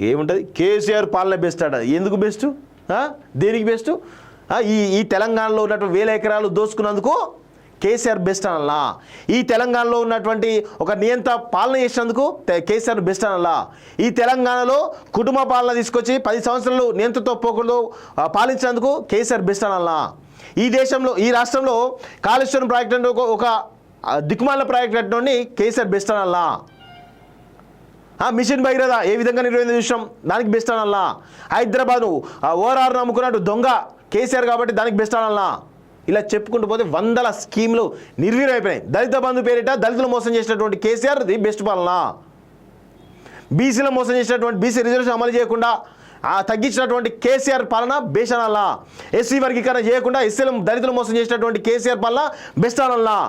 ఏముంటుంది కేసీఆర్ పాలన బెస్ట్ అట. ఎందుకు బెస్ట్? దేనికి బెస్ట్? ఈ తెలంగాణలో ఉన్నటువంటి 1000 ఎకరాలు దోచుకున్నందుకు కేసీఆర్ బెస్ట్ అనలా? ఈ తెలంగాణలో ఉన్నటువంటి ఒక నియంత పాలన చేసినందుకు కేసీఆర్ బెస్ట్ అనలా? ఈ తెలంగాణలో కుటుంబ పాలన తీసుకొచ్చి 10 సంవత్సరాలు నియంతతో పోకుండా పాలించినందుకు కేసీఆర్ బెస్ట్ అనలా? ఈ దేశంలో ఈ రాష్ట్రంలో కాళేశ్వరం ప్రాజెక్ట్ అంటే ఒక దిక్కుమాల ప్రాజెక్ట్ అంటే కేసీఆర్ బెస్ట్ అనలా? మిషన్ భగీరథ ఏ విధంగా నిర్వహించిన విషయం దానికి బెస్ట్ అనల్లా? హైదరాబాద్ ఓఆర్ఆర్ నమ్ముకున్నట్టు దొంగ కేసీఆర్ కాబట్టి దానికి బెస్ట్ అనల్లా? ఇలా చెప్పుకుంటూ పోతే 100 స్కీమ్లు నిర్వీర్యమైపోయినాయి. దళిత బంధు పేరిట దళితులు మోసం చేసినటువంటి కేసీఆర్ ది బెస్ట్ పాలన. బీసీలో మోసం చేసినటువంటి బీసీ రిజర్వేషన్ అమలు చేయకుండా తగ్గించినటువంటి కేసీఆర్ పాలన బెస్ట్ అనల్లా? ఎస్సీ వర్గీకరణ చేయకుండా ఎస్సీలు దళితులు మోసం చేసినటువంటి కేసీఆర్ పాలన బెస్ట్ అనల్లా?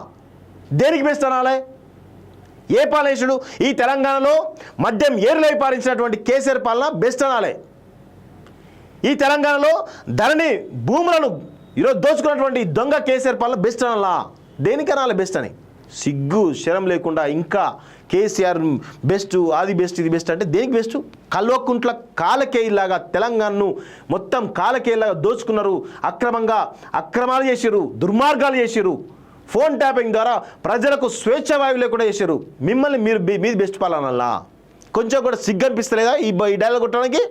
దేనికి బెస్ట్ అనాలి? ఏ పాలనేషుడు? ఈ తెలంగాణలో మద్యం ఏరులై పాలించినటువంటి కేసీఆర్ పాలన బెస్ట్ అనాలి? ఈ తెలంగాణలో ధరణి భూములను ఈరోజు దోచుకున్నటువంటి దొంగ కేసీఆర్ పాలన బెస్ట్ అనాలా? దేనికి అనాలి బెస్ట్ అని? సిగ్గు శరం లేకుండా ఇంకా కేసీఆర్ బెస్ట్, అది బెస్ట్, ఇది బెస్ట్ అంటే దేనికి బెస్ట్? కల్వకుంట్ల కాలకేయిలాగా తెలంగాణను మొత్తం కాలకేయిలాగా దోచుకున్నారు. అక్రమాలు చేసిరు, దుర్మార్గాలు చేసిరు. ఫోన్ ట్యాపింగ్ ద్వారా ప్రజలకు స్వేచ్ఛ వాయువు లేకుండా చేశారు. మిమ్మల్ని మీది బెస్ట్ పాలనలా? కొంచెం కూడా సిగ్గు అనిపిస్తలేదా ఈ డైలాగ్ కొట్టడానికి?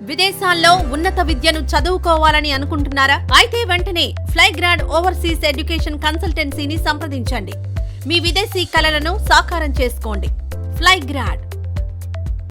విదేశాల్లో ఉన్నత విద్యను చదువుకోవాలని అనుకుంటున్నారా? అయితే వెంటనే ఫ్లైగ్రాడ్ ఓవర్సీస్ ఎడ్యుకేషన్ కన్సల్టెన్సీని సంప్రదించండి. మీ విదేశీ కలలను సాకారం చేసుకోండి. ఫ్లైగ్రాడ్